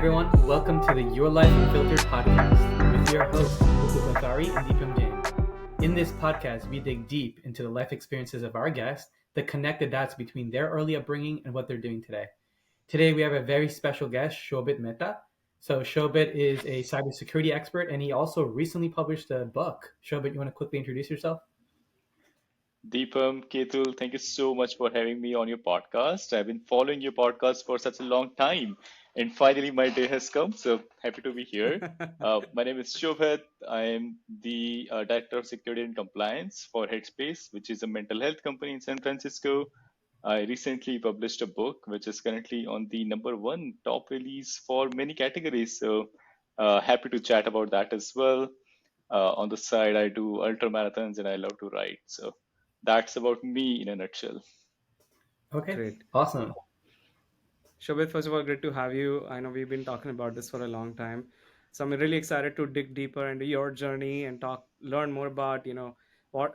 everyone. Welcome to the Your Life Unfiltered podcast with your hosts, Mukul Bathari and Deepam Jain. In this podcast, we dig deep into the life experiences of our guests that connect the dots between their early upbringing and what they're doing today. Today, we have a very special guest, Shobhit Mehta. So, Shobhit is a cybersecurity expert, and he also recently published a book. Shobhit, you want to quickly introduce yourself? Deepam, Ketul, thank you so much for having me on your podcast. I've been following your podcast for such a long time, and finally my day has come. So happy to be here. My name is Shobhit. I am the Director of Security and Compliance for Headspace, which is a mental health company in San Francisco. I recently published a book, which is currently on the number one top release for many categories. So happy to chat about that as well. On the side, I do ultramarathons and I love to write. So that's about me in a nutshell. Okay, Great. awesome. Shobhit, first of all, great to have you. I know we've been talking about this for a long time. So I'm really excited to dig deeper into your journey and learn more about, what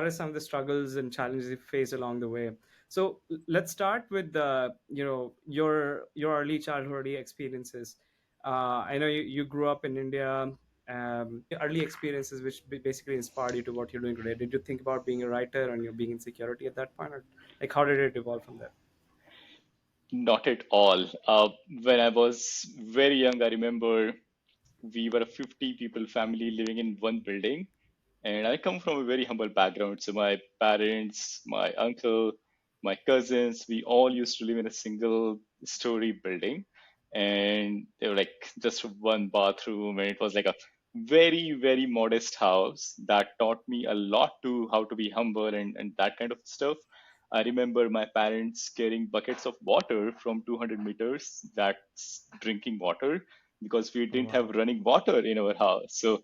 are some of the struggles and challenges you face along the way. So let's start with your early childhood experiences. I know you grew up in India. Early experiences which basically inspired you to what you're doing today. Did you think about being a writer and you're being in security at that point, or like how did it evolve from there? Not at all. When I was very young, I remember we were a 50 people family living in one building. And I come from a very humble background. So my parents, my uncle, my cousins, we all used to live in a single story building. And they were like just one bathroom. And it was like a very, very modest house that taught me a lot to how to be humble and that kind of stuff. I remember my parents carrying buckets of water from 200 meters, that's drinking water, because we Oh didn't have wow. running water in our house. So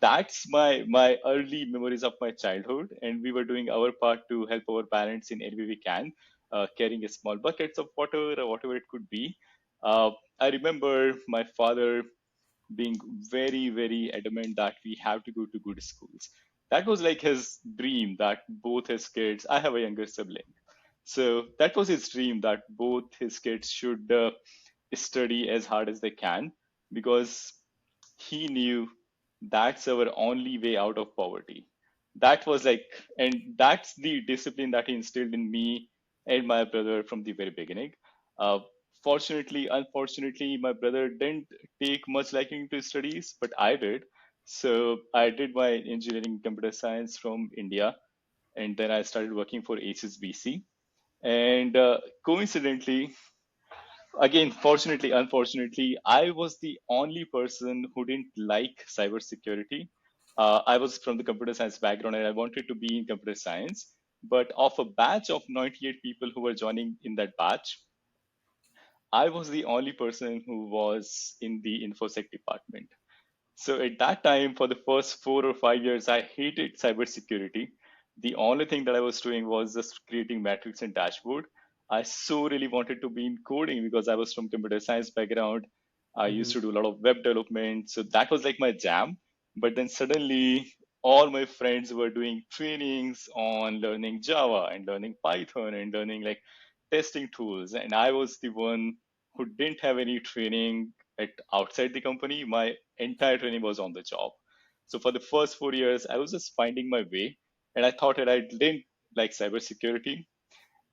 that's my early memories of my childhood, and we were doing our part to help our parents in any way we can, carrying a small buckets of water or whatever it could be. uh, I remember my father being very, very adamant that we have to go to good schools. That was like his dream that both his kids, I have a younger sibling. So that was his dream that both his kids should study as hard as they can, because he knew that's our only way out of poverty. That was like, and that's the discipline that he instilled in me and my brother from the very beginning. Uh, Fortunately, unfortunately, my brother didn't take much liking to studies, but I did. So I did my engineering computer science from India, and then I started working for HSBC. And coincidentally, again, fortunately, unfortunately, I was the only person who didn't like cybersecurity. I was from the computer science background and I wanted to be in computer science. But of a batch of 98 people who were joining in that batch, I was the only person who was in the InfoSec department. So at that time, for the first 4 or 5 years, I hated cybersecurity. The only thing that I was doing was just creating metrics and dashboard. I so really wanted to be in coding because I was from computer science background. I used Hmm. to do a lot of web development. So that was like my jam. But then suddenly all my friends were doing trainings on learning Java and learning Python and learning like testing tools. And I was the one who didn't have any training at outside the company. My entire training was on the job. So for the first 4 years, I was just finding my way, and I thought that I didn't like cybersecurity.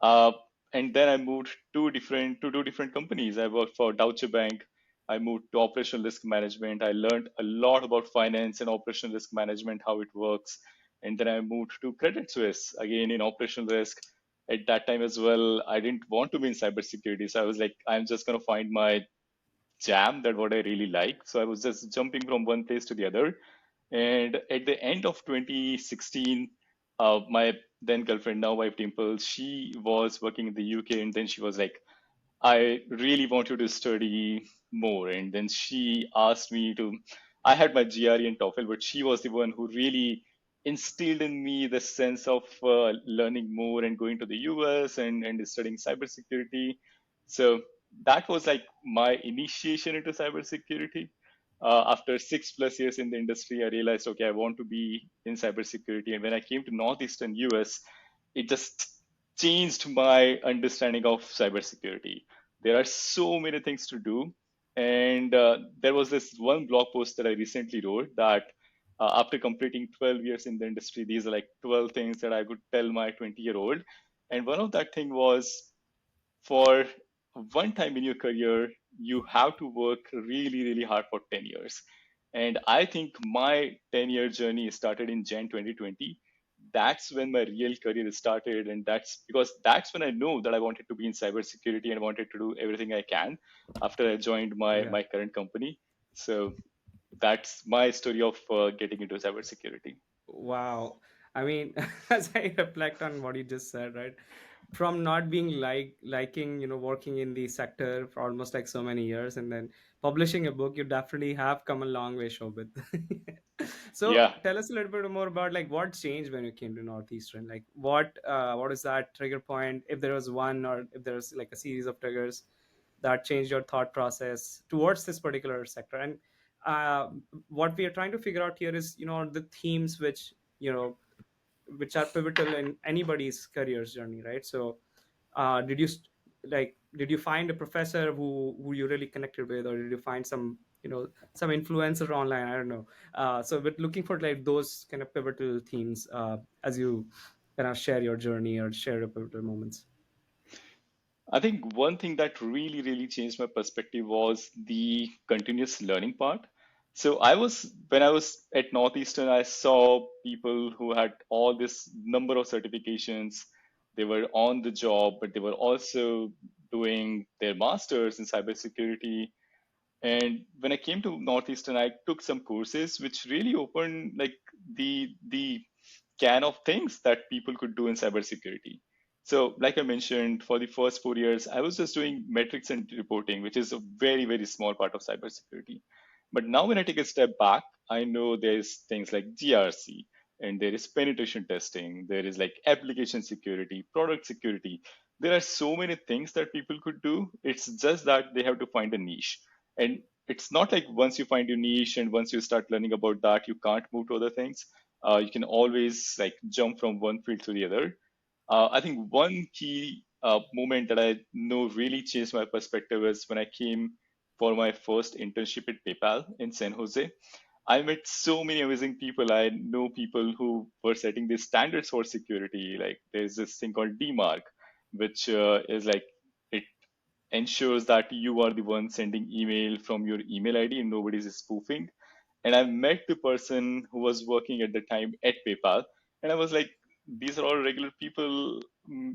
Uh, and then I moved to two different companies. I worked for Deutsche Bank. I moved to operational risk management. I learned a lot about finance and operational risk management, how it works. And then I moved to Credit Suisse, again in operational risk. At that time as well, I didn't want to be in cybersecurity. So I was like, I'm just going to find my jam, that what I really like. So I was just jumping from one place to the other. And at the end of 2016, my then girlfriend, now wife Dimple, she was working in the UK, and then she was like, I really want you to study more. And then she asked me to, I had my GRE and TOEFL, but she was the one who really instilled in me the sense of learning more and going to the US and studying cybersecurity. So that was like my initiation into cybersecurity. After 6+ years in the industry, I realized, okay, I want to be in cybersecurity. And when I came to Northeastern US, it just changed my understanding of cybersecurity. There are so many things to do. And there was this one blog post that I recently wrote that after completing 12 years in the industry, these are like 12 things that I could tell my 20-year-old. And one of that thing was, for one time in your career, you have to work really, really hard for 10 years. And I think my 10-year journey started in Jan 2020. That's when my real career started. And that's because that's when I know that I wanted to be in cybersecurity and wanted to do everything I can after I joined Yeah. my current company. So that's my story of getting into cybersecurity. Wow. I mean, as I reflect on what you just said, right? From not being liking, working in the sector for almost like so many years and then publishing a book, you definitely have come a long way, Shobit. So Yeah. tell us a little bit more about like what changed when you came to Northeastern. Like what is that trigger point? If there was one, or if there's like a series of triggers that changed your thought process towards this particular sector. And uh, what we are trying to figure out here is, the themes which are pivotal in anybody's careers journey, right? So did you did you find a professor who you really connected with, or did you find some influencer online? I don't know. So but looking for like those kind of pivotal themes as you kind of share your journey or share your pivotal moments. I think one thing that really, really changed my perspective was the continuous learning part. So when I was at Northeastern, I saw people who had all this number of certifications. They were on the job, but they were also doing their masters in cybersecurity. And when I came to Northeastern, I took some courses which really opened like the can of things that people could do in cybersecurity. So, like I mentioned, for the first 4 years, I was just doing metrics and reporting, which is a very, very small part of cybersecurity. But now, when I take a step back, I know there's things like GRC, and there is penetration testing, there is like application security, product security. There are so many things that people could do. It's just that they have to find a niche. And it's not like once you find your niche and once you start learning about that, you can't move to other things. You can always like jump from one field to the other. I think one key moment that I know really changed my perspective is when I came for my first internship at PayPal in San Jose. I met so many amazing people. I know people who were setting these standards for security. Like there's this thing called DMARC, which is like it ensures that you are the one sending email from your email ID and nobody's spoofing. And I met the person who was working at the time at PayPal, and I was like, these are all regular people,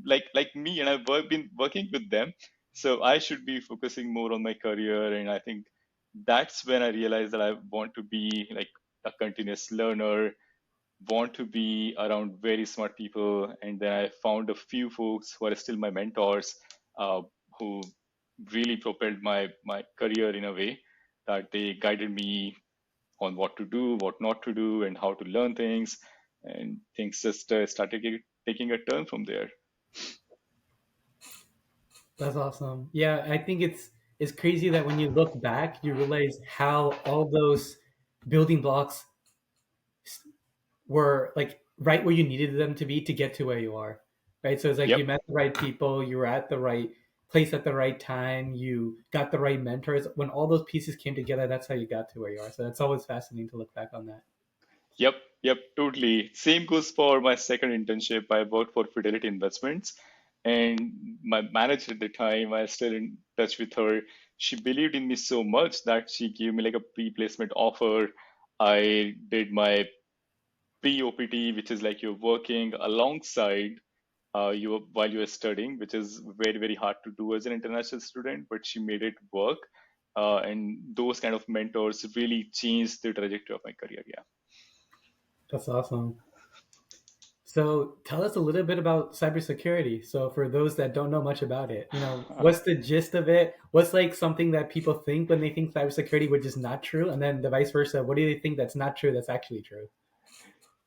like me, and been working with them, so I should be focusing more on my career. And I think that's when I realized that I want to be like a continuous learner, want to be around very smart people. And then I found a few folks who are still my mentors, uh, who really propelled my career in a way that they guided me on what to do, what not to do, and how to learn things. And things just started taking a turn from there. That's awesome. Yeah, I think it's crazy that when you look back, you realize how all those building blocks were like right where you needed them to be to get to where you are. Right? So it's like Yep. you met the right people, you were at the right place at the right time, you got the right mentors. When all those pieces came together, that's how you got to where you are. So that's always fascinating to look back on that. Yep, yep, totally. Same goes for my second internship. I worked for Fidelity Investments, and my manager at the time, I still in touch with her. She believed in me so much that she gave me like a pre-placement offer. I did my pre-OPT, which is like you're working alongside you while you're studying, which is very, very hard to do as an international student, but she made it work. And those kind of mentors really changed the trajectory of my career. Yeah. That's awesome. So tell us a little bit about cybersecurity. So for those that don't know much about it, what's the gist of it? What's like something that people think when they think cybersecurity, which is not true, and then the vice versa? What do they think that's not true that's actually true?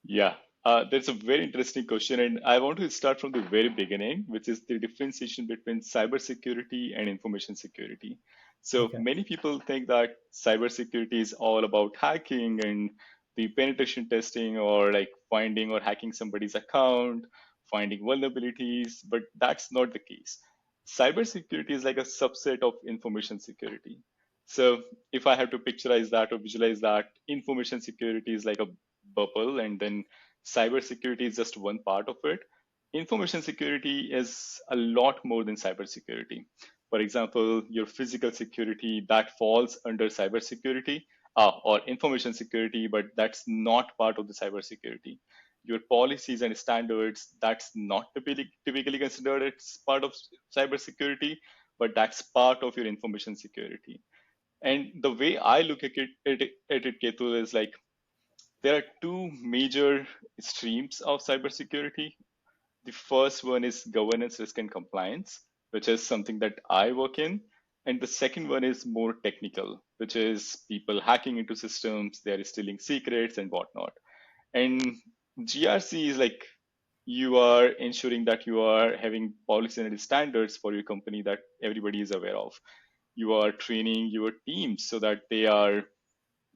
Yeah, that's a very interesting question, and I want to start from the very beginning, which is the differentiation between cybersecurity and information security. So Okay. many people think that cybersecurity is all about hacking and the penetration testing, or like finding or hacking somebody's account, finding vulnerabilities, but that's not the case. cybersecurity is like a subset of information security. So if I have to picturize that or visualize that, information security is like a bubble, and then cybersecurity is just one part of it. Information security is a lot more than cybersecurity. For example, your physical security that falls under cybersecurity, or information security, but that's not part of the cybersecurity. Your policies and standards, that's not typically considered as part of cybersecurity, but that's part of your information security. And the way I look at it, Ketul, is like there are two major streams of cybersecurity. The first one is governance, risk, and compliance, which is something that I work in. And the second one is more technical, which is people hacking into systems, they're stealing secrets and whatnot. And GRC is like you are ensuring that you are having policy and standards for your company that everybody is aware of. You are training your teams so that they are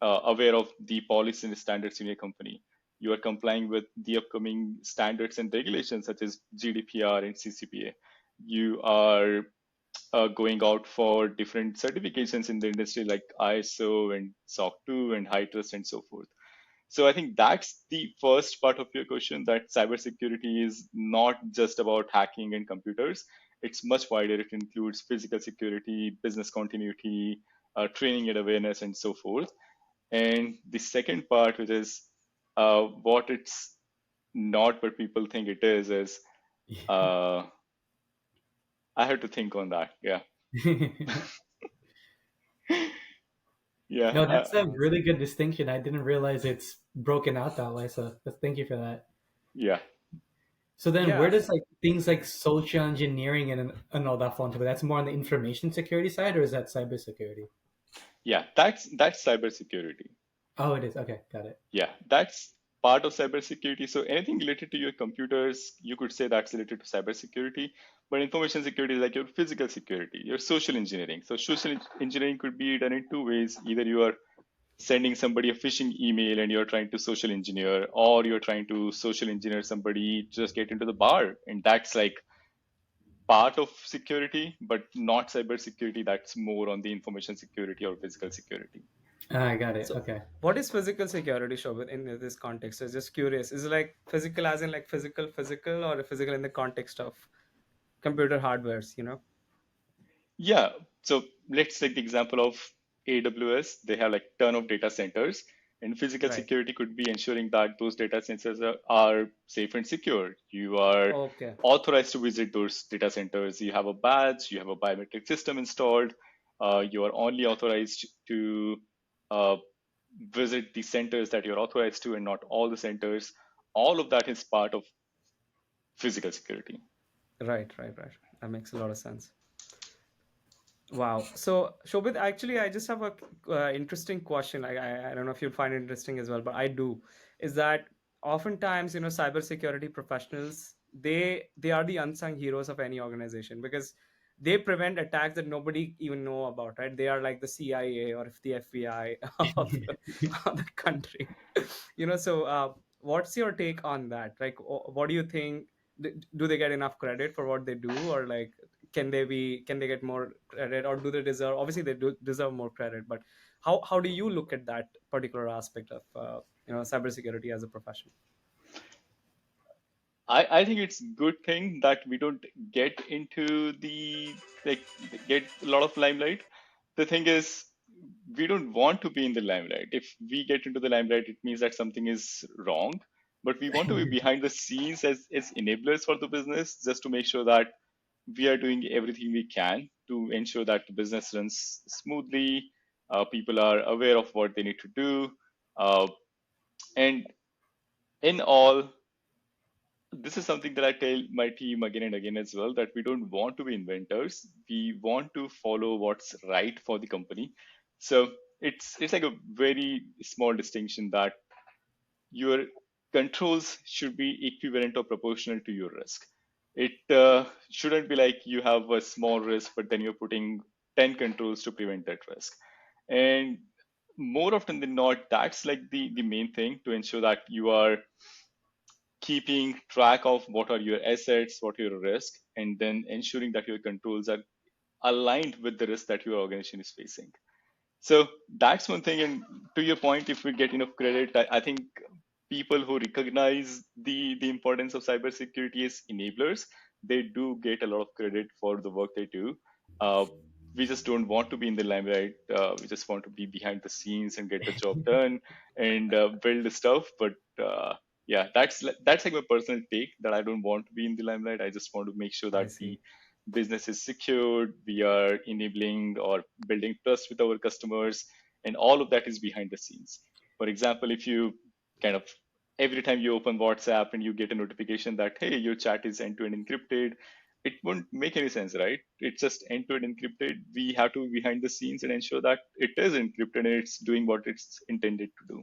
aware of the policy and standards in your company. You are complying with the upcoming standards and regulations such as GDPR and CCPA. You are going out for different certifications in the industry like ISO and SOC 2 and high trust and so forth. So I think that's the first part of your question, that cybersecurity is not just about hacking and computers. It's much wider. It includes physical security, business continuity, training and awareness, and so forth. And the second part, which is what it's not, but people think it is uh, I have to think on that. Yeah. Yeah. No, that's a Amazing. really good distinction. I didn't realize it's broken out that way. So thank you for that. Yeah. So then, where Yeah, does like things like social engineering and all that fall into it? That's more on the information security side, or is that cybersecurity? Yeah. That's cybersecurity. Oh, it is. Okay, got it. Yeah, that's part of cybersecurity. So anything related to your computers, you could say that's related to cybersecurity. But information security is like your physical security, your social engineering. So engineering could be done in two ways. Either you are sending somebody a phishing email and you're trying to social engineer, or you're trying to social engineer somebody to just get into the bar. And that's like part of security, but not cybersecurity. That's more on the information security or physical security. Ah, I got it. so Okay. what is physical security, Shobhit, in this context? I'm just curious, is it like physical as in like physical, or physical in the context of computer hardwares, Yeah. So let's take the example of AWS. They have like ton of data centers, and physical Right. security could be ensuring that those data centers are safe and secure. You are Okay. authorized to visit those data centers. You have a badge, you have a biometric system installed. You are only authorized to uh, visit the centers that you're authorized to, and not all the centers. All of that is part of physical security. Right. That makes a lot of sense. Wow. So, Shobit, actually, I just have a interesting question. I don't know if you'll find it interesting as well, but I do. Is that oftentimes, cybersecurity professionals, they are the unsung heroes of any organization, because they prevent attacks that nobody even know about, right? They are like the CIA or if the FBI of the country. So what's your take on that? Like, what do you think? Do they get enough credit for what they do, or like can they get more credit, or do they deserve, obviously they do deserve more credit, but how do you look at that particular aspect of cybersecurity as a profession? I think it's good thing that we don't get into like get a lot of limelight. The thing is, we don't want to be in the limelight. If we get into the limelight, it means that something is wrong. But we want to be behind the scenes as enablers for the business, just to make sure that we are doing everything we can to ensure that the business runs smoothly. People are aware of what they need to do, and in all, this is something that I tell my team again and again as well, that we don't want to be inventors. We want to follow what's right for the company. So it's like a very small distinction that your controls should be equivalent or proportional to your risk. It shouldn't be like you have a small risk, but then you're putting 10 controls to prevent that risk. And more often than not, that's like the main thing to ensure that you are keeping track of what are your assets, what are your risk, and then ensuring that your controls are aligned with the risk that your organization is facing. So that's one thing. And to your point, if we get enough credit, I think people who recognize the importance of cybersecurity as enablers, they do get a lot of credit for the work they do. Uh, we just don't want to be in the limelight. We just want to be behind the scenes and get the job done and build the stuff. But yeah, that's like my personal take, that I don't want to be in the limelight. I just want to make sure I that see. the business is secured, we are enabling or building trust with our customers, and all of that is behind the scenes. For example, if you kind of every time you open WhatsApp and you get a notification that hey, your chat is end-to-end encrypted, it won't make any sense, right? It's just end-to-end encrypted. We have to be behind the scenes and ensure that it is encrypted and it's doing what it's intended to do.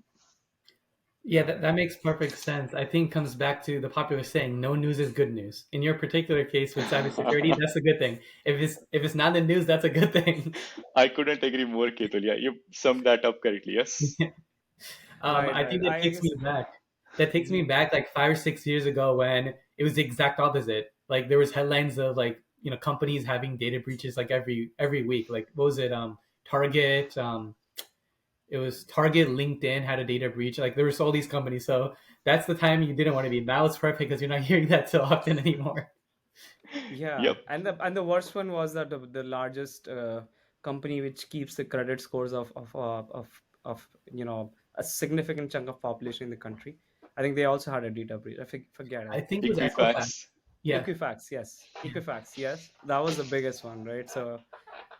Yeah, that makes perfect sense. I think comes back to the popular saying, no news is good news. In your particular case with cybersecurity, that's a good thing. If it's not the news, that's a good thing. I couldn't agree more, Ketul. Yeah, you summed that up correctly. Yes. Right, I right. think that I takes guess. me back. That takes me Mhm. back like 5 or 6 years ago when it was the exact opposite. Like there was headlines of like companies having data breaches like every week. Like what was it? Target. It was Target. LinkedIn had a data breach. Like there was all these companies. So that's the time you didn't want to be. Now it's perfect because you're not hearing that so often anymore. Yeah, Yep. and the worst one was that the largest company which keeps the credit scores of a significant chunk of population in the country. I think they also had a data breach. Forget I it. think it was Equifax. Equifax. Yeah, Equifax, yes. Equifax, yes. That was the biggest one, right? So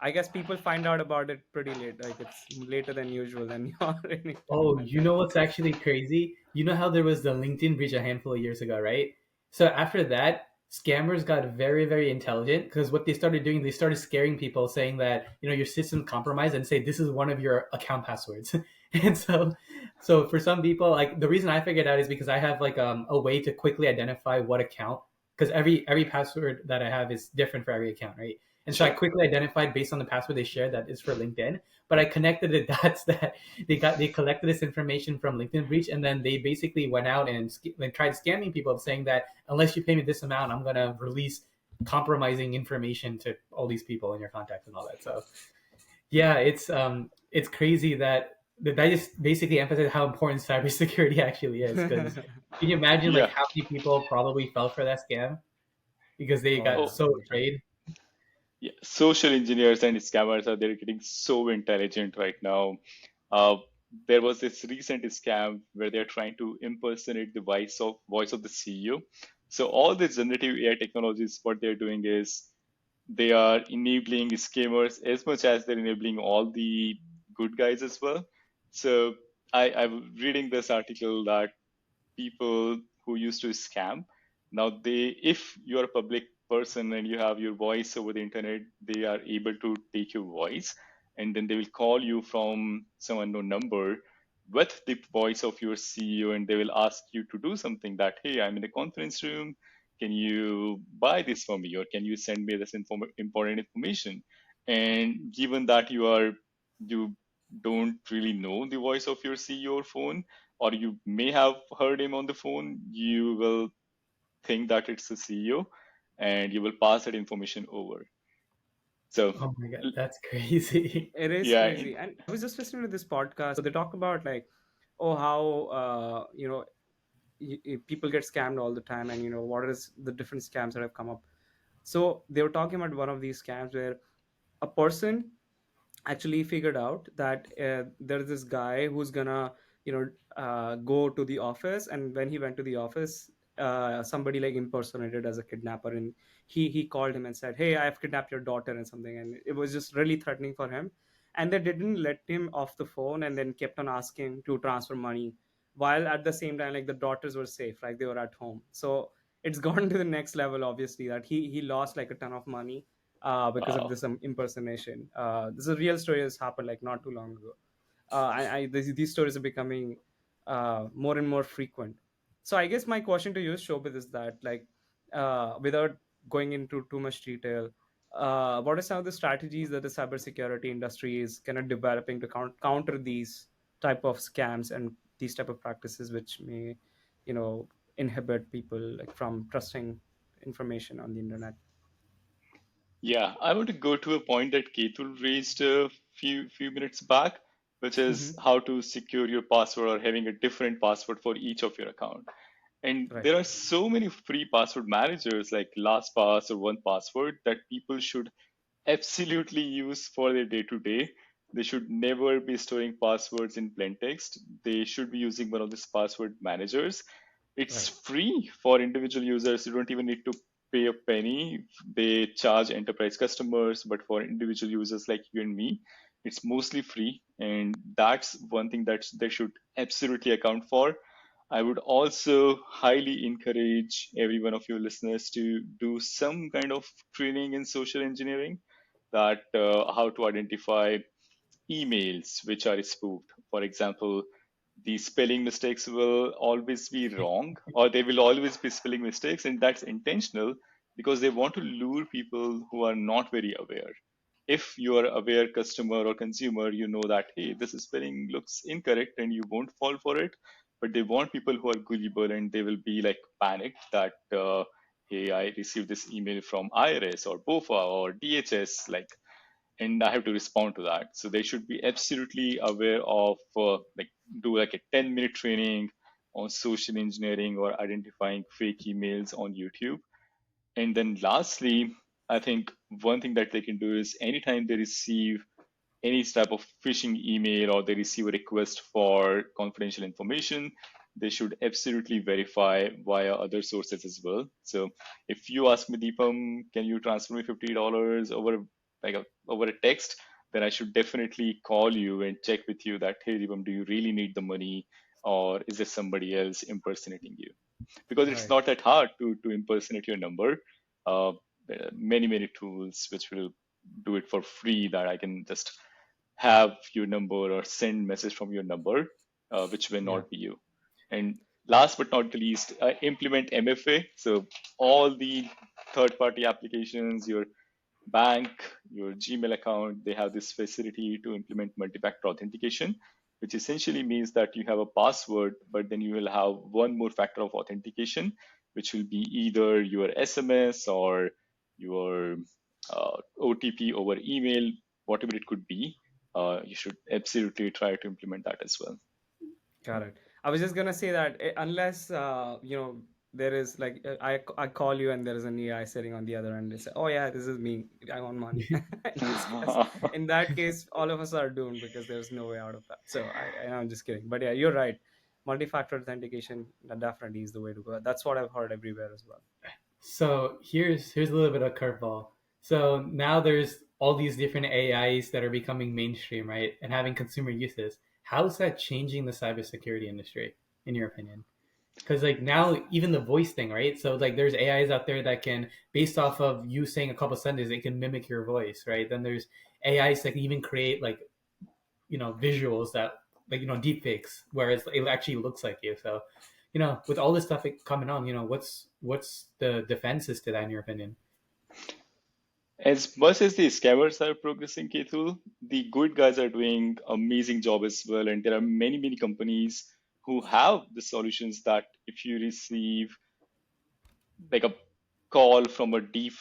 I guess people find out about it pretty late. Like it's later than usual, and you're already oh, you implemented. know what's actually crazy? You know how there was the LinkedIn breach a handful of years ago, right? So after that, scammers got very, very intelligent because what they started doing, they started scaring people, saying that your system's compromised, and say this is one of your account passwords. And so for some people, like the reason I figured out is because I have like a way to quickly identify what account, because every password that I have is different for every account, right? And so I Sure. quickly identified based on the password they shared that is for LinkedIn, but I connected the dots that they collected this information from LinkedIn breach, and then they basically went out and tried scamming people, saying that unless you pay me this amount, I'm gonna release compromising information to all these people in your contacts and all that. So yeah, it's crazy that just basically emphasizes how important cybersecurity actually is. Because can you imagine like Yeah. how many people probably fell for that scam because they Oh got yeah, Oh, so I'm sure. afraid? yeah. Social engineers and scammers are they're getting so intelligent right now. Uh, there was this recent scam where they're trying to impersonate the voice of the CEO. So all this generative AI technologies, what they're doing is they are enabling scammers as much as they're enabling all the good guys as well. So I'm reading this article that people who used to scam, now they, if you're a public person and you have your voice over the internet, they are able to take your voice and then they will call you from some unknown number with the voice of your CEO, and they will ask you to do something that, hey, I'm in a conference room, can you buy this for me or can you send me this important information? And given that you don't really know the voice of your CEO or phone, or you may have heard him on the phone, you will think that it's the CEO and you will pass that information over. So, Oh my god, that's crazy. It is yeah, crazy. And I was just listening to this podcast. So they talk about like, oh, how people get scammed all the time, and what is the different scams that have come up. So they were talking about one of these scams where a person actually figured out that there's this guy who's gonna go to the office, and when he went to the office, somebody like impersonated as a kidnapper, and he called him and said, hey, I have kidnapped your daughter and something, and it was just really threatening for him. And they didn't let him off the phone, and then kept on asking to transfer money, while at the same time like the daughters were safe, like they were at home. So it's gone to the next level, obviously, that he lost like a ton of money because of wow. this impersonation. This is a real story that's happened like not too long ago. These stories are becoming more and more frequent. So I guess my question to you, Shobit, is that like, without going into too much detail, what are some of the strategies that the cybersecurity industry is kind of developing to counter these type of scams and these type of practices, which may, you know, inhibit people like from trusting information on the internet? Yeah, I want to go to a point that Ketul raised a few minutes back, which is Hmm. how to secure your password or having a different password for each of your account. And Right. there are so many free password managers like LastPass or OnePassword that people should absolutely use for their day to day. They should never be storing passwords in plain text. They should be using one of these password managers. It's Right. free for individual users. You don't even need to pay a penny. They charge enterprise customers, but for individual users like you and me, it's mostly free. And that's one thing that they should absolutely account for. I would also highly encourage every one of your listeners to do some kind of training in social engineering, that how to identify emails which are spoofed. For example, the spelling mistakes will always be wrong, or they will always be spelling mistakes, and that's intentional because they want to lure people who are not very aware. If you are aware customer or consumer, you know that hey, this spelling looks incorrect, and you won't fall for it. But they want people who are gullible, and they will be like panicked that hey, I received this email from IRS or BOFA or DHS, like, and I have to respond to that. So they should be absolutely aware of like do like a 10-minute training on social engineering or identifying fake emails on YouTube. And then lastly, I think one thing that they can do is anytime they receive any type of phishing email or they receive a request for confidential information, they should absolutely verify via other sources as well. So if you ask me, Deepam, can you transfer me $50 over over a text? Then I should definitely call you and check with you that, hey, Deepam, do you really need the money, or is there somebody else impersonating you? Because it's Right. not that hard to impersonate your number. There are many tools which will do it for free, that I can just have your number or send message from your number, which may Yeah. not be you. And last but not the least, implement MFA. So all the third-party applications, your bank, your Gmail account, they have this facility to implement multi-factor authentication, which essentially means that you have a password, but then you will have one more factor of authentication, which will be either your SMS or your OTP over email, whatever it could be. You should absolutely try to implement that as well. Got it. I was just gonna say that unless there is like I call you and there is an AI sitting on the other end and say, "Oh yeah, this is me. I want money." In this case, in that case, all of us are doomed because there's no way out of that. So I'm just kidding. But yeah, you're right. Multi-factor authentication that definitely is the way to go. That's what I've heard everywhere as well. So here's a little bit of curveball. So now there's all these different AIs that are becoming mainstream, right? And having consumer uses. How is that changing the cybersecurity industry, in your opinion? Because like now even the voice thing, right? So like there's AIs out there that can, based off of you saying a couple sentences, it can mimic your voice, right? Then there's AIs that can even create like visuals that like deep fakes, whereas it actually looks like you. So with all this stuff coming on, what's the defenses to that in your opinion? As much as the scammers are progressing, Ketul, the good guys are doing amazing job as well. And there are many companies who have the solutions that if you receive like a call from a deep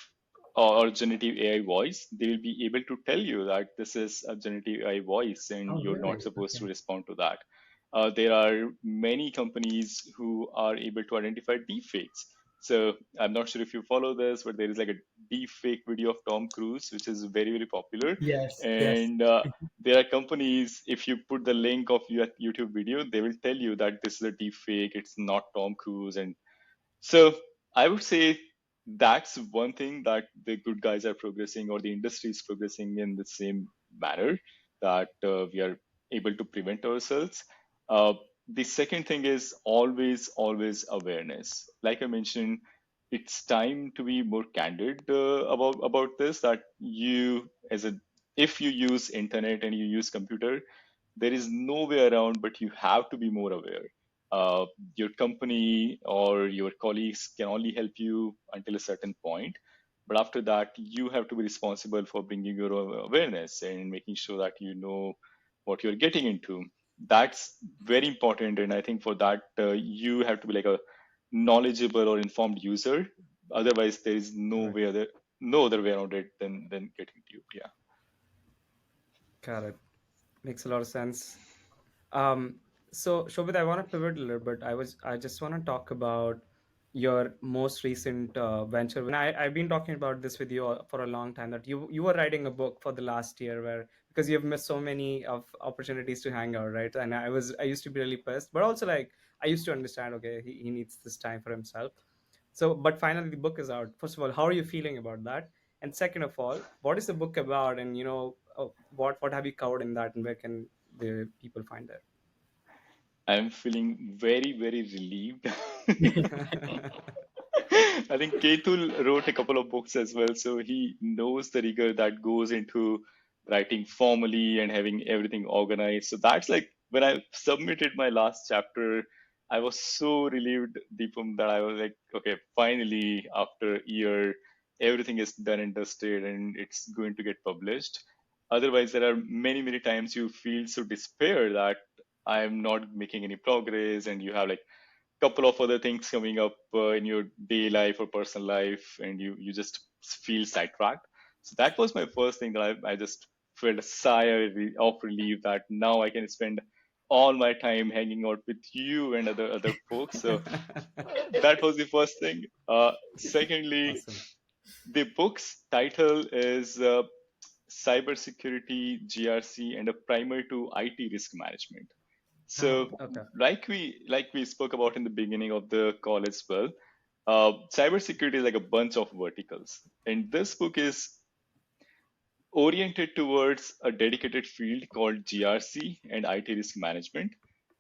or generative AI voice, they will be able to tell you that this is a generative AI voice and Oh, you're not really? supposed to Okay. respond to that. There are many companies who are able to identify deepfakes. So I'm not sure if you follow this, but there is like a deepfake video of Tom Cruise, which is very popular. Yes, yes. And there are companies, if you put the link of your YouTube video, they will tell you that this is a deepfake, it's not Tom Cruise, and so I would say that's one thing that the good guys are progressing, or the industry is progressing in the same manner, that we are able to prevent ourselves. Uh, the second thing is always awareness. Like I mentioned, it's time to be more candid about this. That you, as a, if you use internet and you use computer, there is no way around, but you have to be more aware. Uh, your company or your colleagues can only help you until a certain point, but after that, you have to be responsible for bringing your own awareness and making sure that you know what you're getting into. That's very important, and I think for that, you have to be like a knowledgeable or informed user. Otherwise, there is Correct. no other way around it than getting duped. Yeah. Got it. Makes a lot of sense. Um, so Shobit, I want to pivot a little bit. I just want to talk about your most recent venture. I've been talking about this with you for a long time, that you were writing a book for the last year, where because you've missed so many of opportunities to hang out, right? And I used to be really pissed, but also like I used to understand, okay, he needs this time for himself. So, but finally the book is out. First of all, how are you feeling about that? And second of all, what is the book about? And what have you covered in that, and where can the people find I'm feeling very, very relieved. that? I think Ketul wrote a couple of books as well, so he knows the rigor that goes into writing formally and having everything organized. So that's like when I submitted my last chapter, I was so relieved, Deepam, that I was like, okay, finally, after a year, everything is done and dusted and it's going to get published. Otherwise, there are many, many times you feel so despair that I'm not making any progress, and you have like couple of other things coming up in your day life or personal life, and you just feel sidetracked. So that was my first thing that I just felt a sigh of relief that now I can spend all my time hanging out with you and other folks. So that was the first thing. Secondly, Awesome. the book's title is Cybersecurity, GRC, and a Primer to IT Risk Management. Oh, So, okay. like we spoke about in the beginning of the call as well, cybersecurity is like a bunch of verticals, and this book is oriented towards a dedicated field called GRC and IT risk management.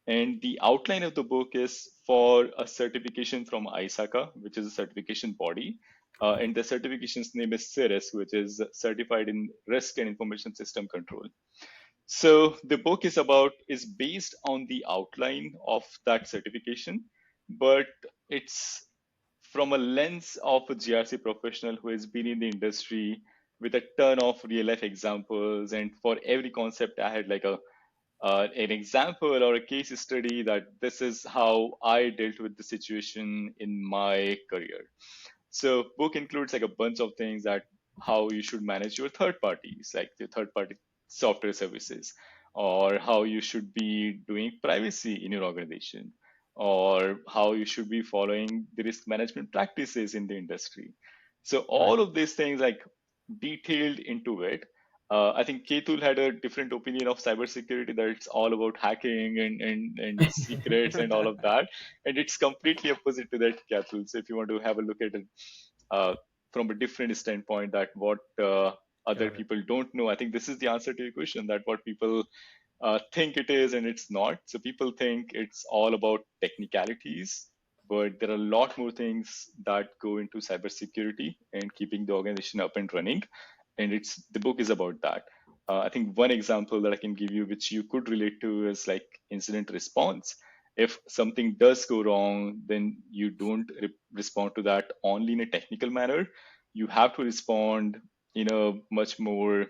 And the outline of the book is for a certification from ISACA, which is a certification body. And the certification's name is CIRIS, which is Certified in Risk and Information System Control. So the book is based on the outline of that certification, but it's from a lens of a GRC professional who has been in the industry with a ton of real life examples. And for every concept, I had like an example or a case study that this is how I dealt with the situation in my career. So book includes like a bunch of things that how you should manage your third parties, like the third party software services, or how you should be doing privacy in your organization, or how you should be following the risk management practices in the industry. So Right. all of these things like detailed into it. I think Ketul had a different opinion of cybersecurity, that it's all about hacking and secrets and all of that. And it's completely opposite to that, Ketul. So if you want to have a look at it uh, from a different standpoint, that what other Got it. people don't know, I think this is the answer to your question, that what people think it is and it's not. So people think it's all about technicalities, but there are a lot more things that go into cybersecurity and keeping the organization up and running. And it's the book is about that. I think one example that I can give you, which you could relate to, is like incident response. If something does go wrong, then you don't respond to that only in a technical manner. You have to respond in a much more,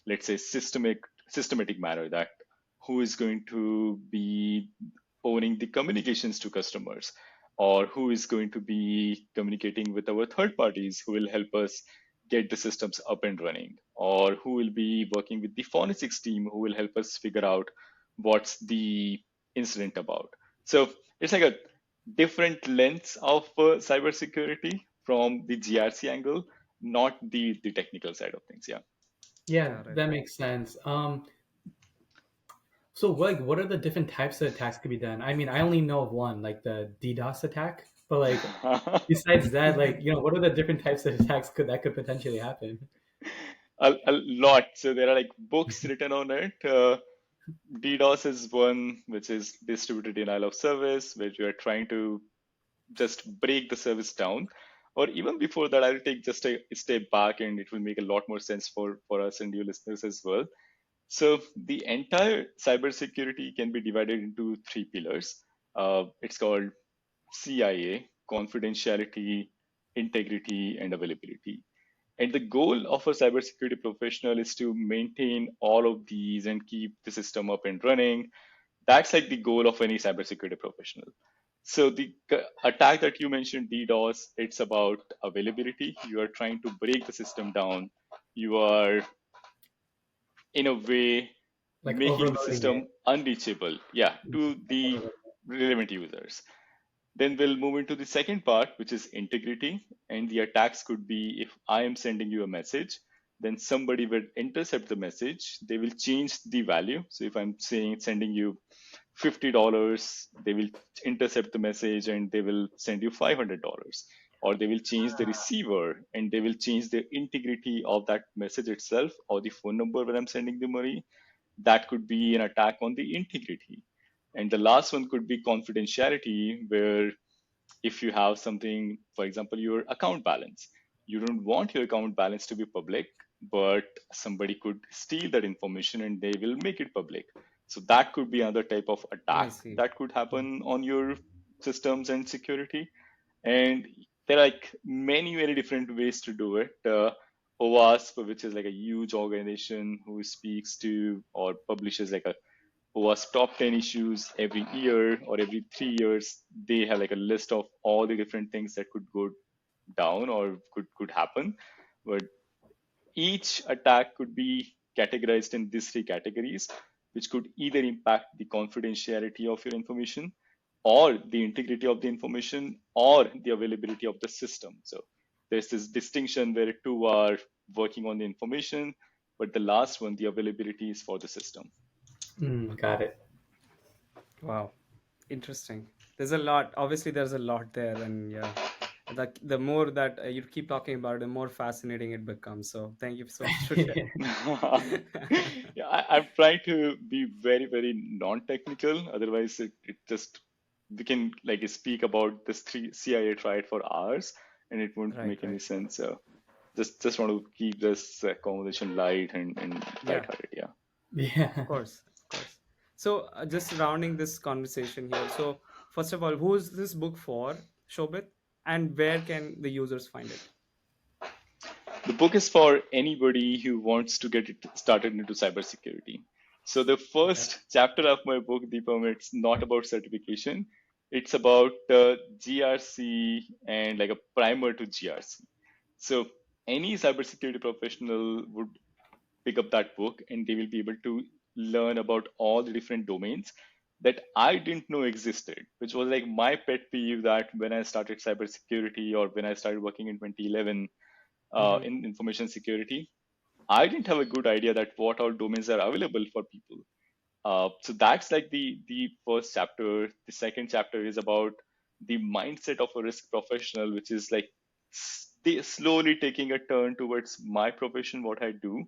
let's say, systematic manner, that who is going to be owning the communications to customers, or who is going to be communicating with our third parties who will help us get the systems up and running, or who will be working with the forensics team who will help us figure out what's the incident about. So it's like a different lens of cybersecurity from the GRC angle, not the technical side of things. Yeah. Yeah, Got it. that makes sense. So what are the different types of attacks could be done? I mean, I only know of one, like the DDoS attack, but like besides that, like, what are the different types of attacks could potentially happen? A lot. So there are like books written on it. DDoS is one which is distributed denial of service, where you are trying to just break the service down. Or even before that, I'll take just a step back, and it will make a lot more sense for us and you listeners as well. So the entire cybersecurity can be divided into three pillars. It's called CIA: confidentiality, integrity, and availability. And the goal of a cybersecurity professional is to maintain all of these and keep the system up and running. That's like the goal of any cybersecurity professional. So the attack that you mentioned, DDoS, it's about availability. You are trying to break the system down. You are, in a way, Like making the overloading it. system unreachable, yeah, to the Overloading. relevant users. Then we'll move into the second part, which is integrity. And the attacks could be if I am sending you a message, then somebody will intercept the message. They will change the value. So if I'm saying sending you $50, they will intercept the message and they will send you $500. Or they will change the receiver and they will change the integrity of that message itself or the phone number where I'm sending the money. That could be an attack on the integrity. And the last one could be confidentiality, where if you have something, for example, your account balance, you don't want your account balance to be public, but somebody could steal that information and they will make it public. So that could be another type of I attack see. that could happen on your systems and security. And there are like many different ways to do it. OWASP, which is like a huge organization who speaks to or publishes like a OWASP top 10 issues every year or every 3 years. They have like a list of all the different things that could go down or could happen. But each attack could be categorized in these three categories, which could either impact the confidentiality of your information, or the integrity of the information, or the availability of the system. So there's this distinction where two are working on the information, but the last one, the availability, is for the system. Got it. Wow, interesting. There's a lot. Obviously, there's a lot there, and yeah, the more that you keep talking about it, the more fascinating it becomes. So, thank you so much for sharing. Yeah, I'm trying to be very non-technical. Otherwise, it just we can like speak about this three CIA triad for hours, and it won't Right, make any right. sense. So just want to keep this conversation light and Yeah, lighthearted. Yeah. of Yeah. course, of course. So, just rounding this conversation here. So, first of all, who is this book for, Shobit, and where can the users find it? The book is for anybody who wants to get it started into cybersecurity. So the Okay. first chapter of my book, Deepam, it's not about certification. It's about GRC and like a primer to GRC. So any cybersecurity professional would pick up that book and they will be able to learn about all the different domains that I didn't know existed, which was like my pet peeve that when I started cybersecurity or when I started working in 2011 Mm-hmm. in information security, I didn't have a good idea that what all domains are available for people. So that's like the first chapter. The second chapter is about the mindset of a risk professional, which is like slowly taking a turn towards my profession, what I do.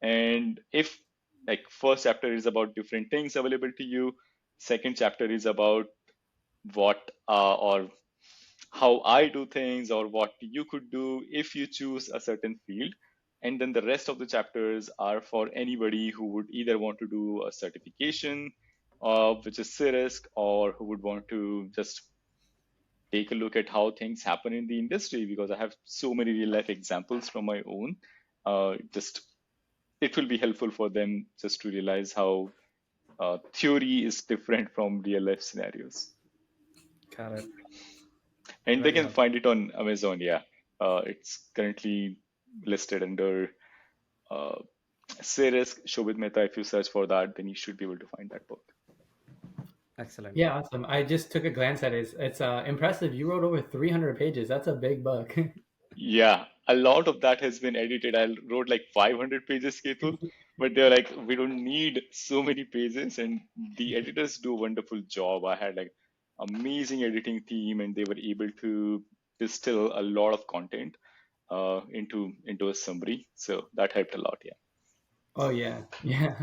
And if like first chapter is about different things available to you, second chapter is about what or how I do things or what you could do if you choose a certain field. And then the rest of the chapters are for anybody who would either want to do a certification, which is CIRISC, or who would want to just take a look at how things happen in the industry, because I have so many real life examples from my own. Just it will be helpful for them just to realize how theory is different from real life scenarios. Got it. And they Very can helpful. find it on Amazon. Yeah, it's currently listed under uh, Ceres Shobhit Mehta. If you search for that, then you should be able to find that book. Excellent. Yeah, awesome. I just took a glance at it. It's impressive. You wrote over 300 pages. That's a big book. Yeah, a lot of that has been edited. I wrote like 500 pages, Ketul, but they're like, we don't need so many pages, and the editors do a wonderful job. I had like amazing editing team, and they were able to distill a lot of content into a summary. So that helped a lot. Yeah. Oh yeah, yeah.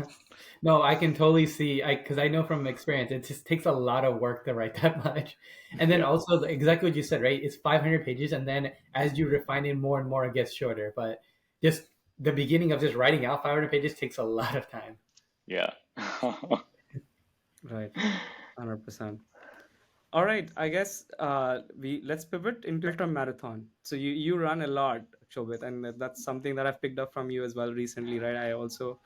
No, I can totally see. I because I know from experience, it just takes a lot of work to write that much. And then Yeah. also exactly what you said, right? It's 500 pages, and then as you refine it more and more, it gets shorter. But just the beginning of just writing out 500 pages takes a lot of time. Yeah. Right. 100%. All right, I guess we let's pivot into ultramarathon. So you run a lot, Shobit, and that's something that I've picked up from you as well recently, right? I also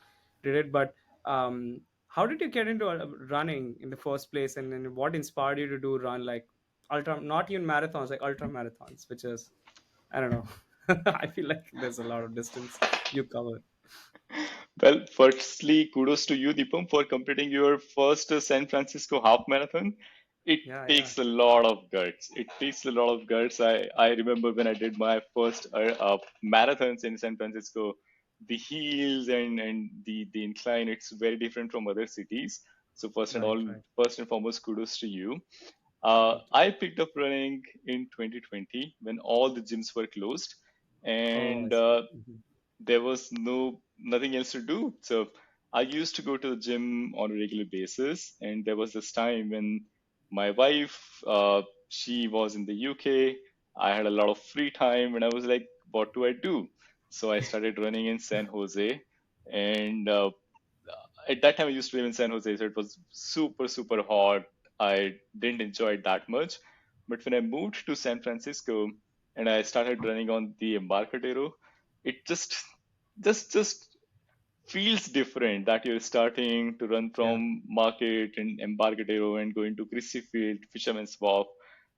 did it, but how did you get into running in the first place, and what inspired you to do run? Like, ultra, not even marathons, like ultra marathons, which is, I don't know. I feel like there's a lot of distance you cover. Well, firstly, kudos to you, Deepam, for completing your first San Francisco half marathon. It Yeah, yeah. takes a lot of guts. It takes a lot of guts. I remember when I did my first marathons in San Francisco, the hills and the incline, it's very different from other cities. So Right, right. first and foremost, kudos to you. Thank you. I picked up running in 2020 when all the gyms were closed, Oh, I and see. Mhm. there was nothing else to do. So I used to go to the gym on a regular basis, and there was this time when my wife, she was in the UK. I had a lot of free time, and I was like, "What do I do?" So I started running in San Jose, and at that time I used to live in San Jose, so it was super hot. I didn't enjoy it that much, but when I moved to San Francisco and I started running on the Embarcadero, it just feels different that you're starting to run Yeah, from Market and Embarcadero and going to Christie Field, Fisherman's Wharf.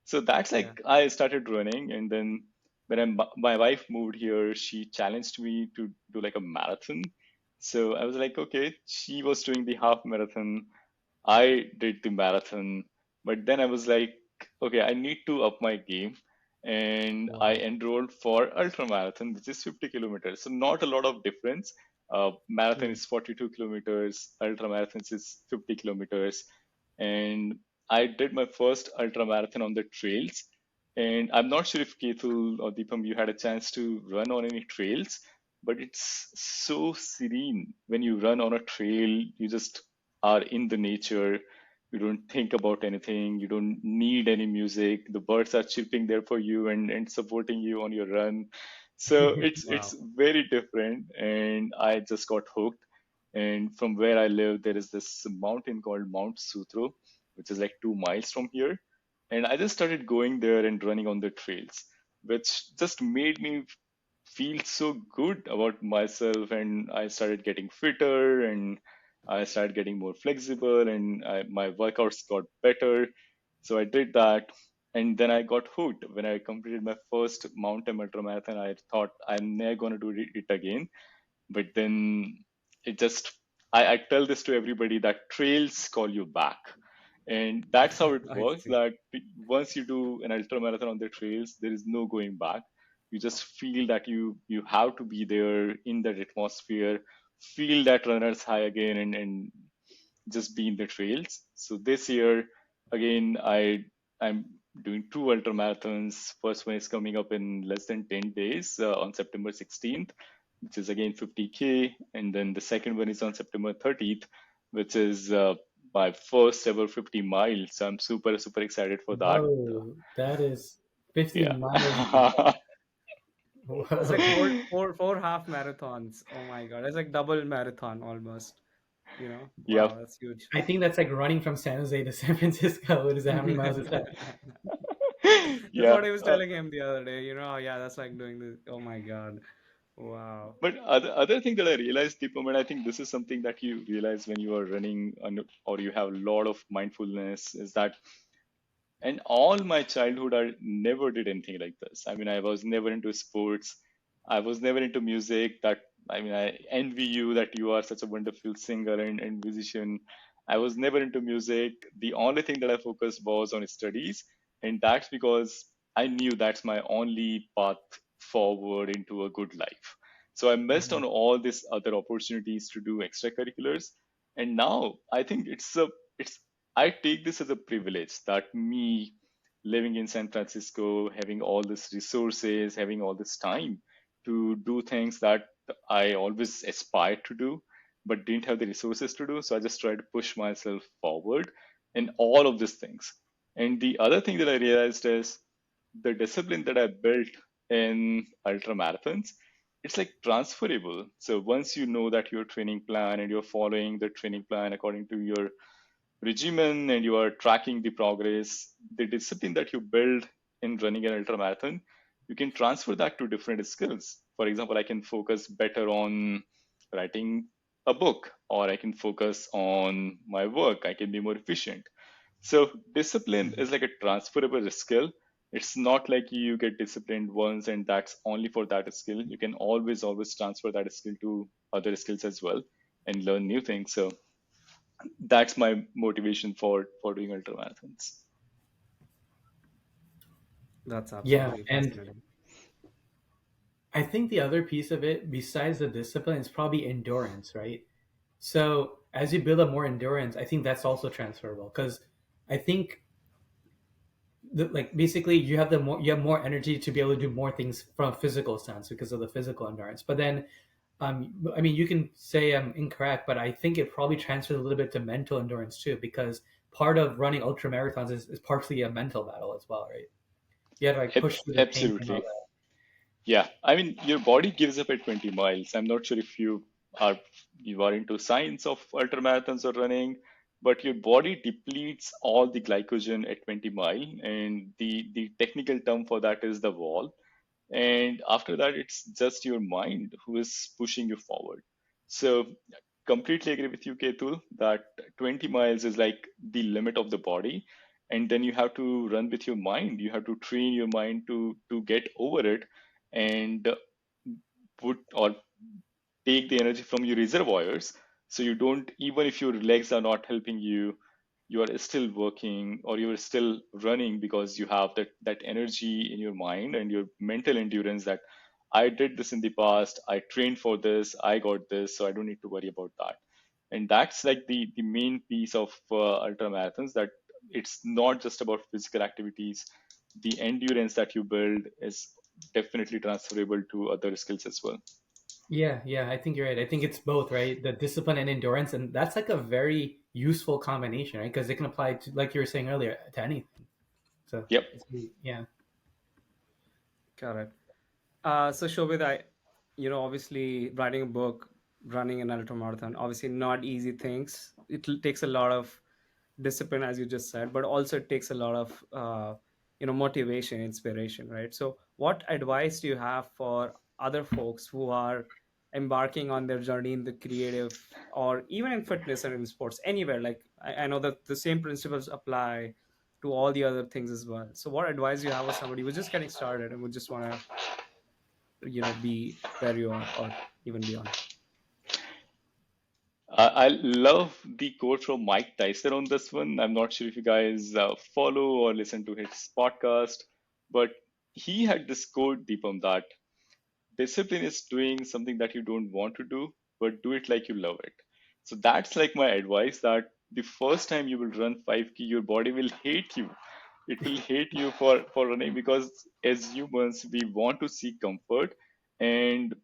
So that's yeah. like I started running, and then when my wife moved here, she challenged me to do like a marathon. So I was like, okay, she was doing the half marathon. I did the marathon, but then I was like, okay, I need to up my game. And I Wow. enrolled for ultramarathon, which is 50 kilometers. So not a lot of difference. Marathon Hmm. is 42 kilometers, ultramarathons is 50 kilometers. And I did my first ultramarathon on the trails. And I'm not sure if Ketul or Deepam, you had a chance to run on any trails, but it's so serene when you run on a trail. You just are in the nature. You don't think about anything. You don't need any music. The birds are chirping there for you and supporting you on your run. So it's Wow. very different. And I just got hooked. And from where I live, there is this mountain called Mount Sutro, which is like 2 miles from here. And I just started going there and running on the trails, which just made me feel so good about myself. And I started getting fitter, and I started getting more flexible, and my workouts got better. So I did that, and then I got hooked. When I completed my first mountain ultra marathon, I thought I'm never going to do it again. But then it just, I tell this to everybody that trails call you back. And that's how it I works, see. that once you do an ultra marathon on the trails, there is no going back. You just feel that you have to be there in that atmosphere, feel that runner's high again, and just be in the trails. So this year, again, I'm doing two ultra marathons. First one is coming up in less than 10 days on September 16th, which is again 50K. And then the second one is on September 30th, which is my first ever 50 miles. So I'm super excited for that. Whoa, that is 50 Yeah. miles. That's like Whoa. four half marathons. Oh my God. That's like double marathon almost. You know? Yep. Wow, that's huge. I think that's like running from San Jose to San Francisco. What is that? How many miles is that? That's Yeah. what I was telling him the other day. You know, yeah, that's like doing this. Oh my God. Wow. But other thing that I realized, Deepam, and I think this is something that you realize when you are running or you have a lot of mindfulness, is that, and all my childhood I never did anything like this. I mean, I was never into sports. I was never into music. That, I mean, I envy you that you are such a wonderful singer and musician. I was never into music. The only thing that I focused was on studies, and that's because I knew that's my only path forward into a good life. So I missed Mhm. on all these other opportunities to do extracurriculars, and now I think it's I take this as a privilege that me living in San Francisco, having all these resources, having all this time to do things that I always aspired to do, but didn't have the resources to do. So I just tried to push myself forward in all of these things. And the other thing that I realized is the discipline that I built in ultra marathons, it's like transferable. So once you know that your training plan and you're following the training plan according to your regimen and you are tracking the progress, the discipline that you build in running an ultra marathon, you can transfer that to different skills. For example, I can focus better on writing a book, or I can focus on my work. I can be more efficient. So discipline is like a transferable skill. It's not like you get disciplined once and that's only for that skill. You can always transfer that skill to other skills as well and learn new things. So that's my motivation for doing ultramarathons. That's Yeah, absolutely and fascinating. I think the other piece of it, besides the discipline, is probably endurance, right? So as you build up more endurance, I think that's also transferable because I think like basically you have more energy to be able to do more things from a physical sense because of the physical endurance. But then, I mean, you can say I'm incorrect, but I think it probably transfers a little bit to mental endurance too because part of running ultra marathons is partially a mental battle as well, right? You have to like push through the pain and all Absolutely. that. Yeah, I mean, your body gives up at 20 miles. I'm not sure if are you are into science of ultramarathons or running, but your body depletes all the glycogen at 20 mile, and the technical term for that is the wall. And after that, it's just your mind who is pushing you forward. So completely agree with you, Ketul, that 20 miles is like the limit of the body, and then you have to run with your mind. You have to train your mind to get over it and put or take the energy from your reservoirs, so you don't, even if your legs are not helping you, you are still working or you're still running because you have that energy in your mind and your mental endurance that I did this in the past, I trained for this, I got this, so I don't need to worry about that. And that's like the main piece of ultra marathons, that it's not just about physical activities. The endurance that you build is definitely transferable to other skills as well. Yeah, yeah, I think you're right. I think it's both, right? The discipline and endurance, and that's like a very useful combination, right? Because it can apply to, like you were saying earlier, to anything. So Yep. yeah. Correct. So Shobit, obviously writing a book, running an ultra marathon, obviously not easy things. Takes a lot of discipline, as you just said, but also it takes a lot of motivation, inspiration, right? So what advice do you have for other folks who are embarking on their journey in the creative or even in fitness and in sports, anywhere? Like I know that the same principles apply to all the other things as well. So what advice do you have for somebody who's just getting started and would just want to be where you are or even beyond? I love the quote from Mike Tyson on this one. I'm not sure if you guys follow or listen to his podcast, but he had this quote, Deepam, that discipline is doing something that you don't want to do, but do it like you love it. So that's like my advice, that the first time you will run 5K, your body will hate you. It will hate you for running, because as humans, we want to seek comfort, and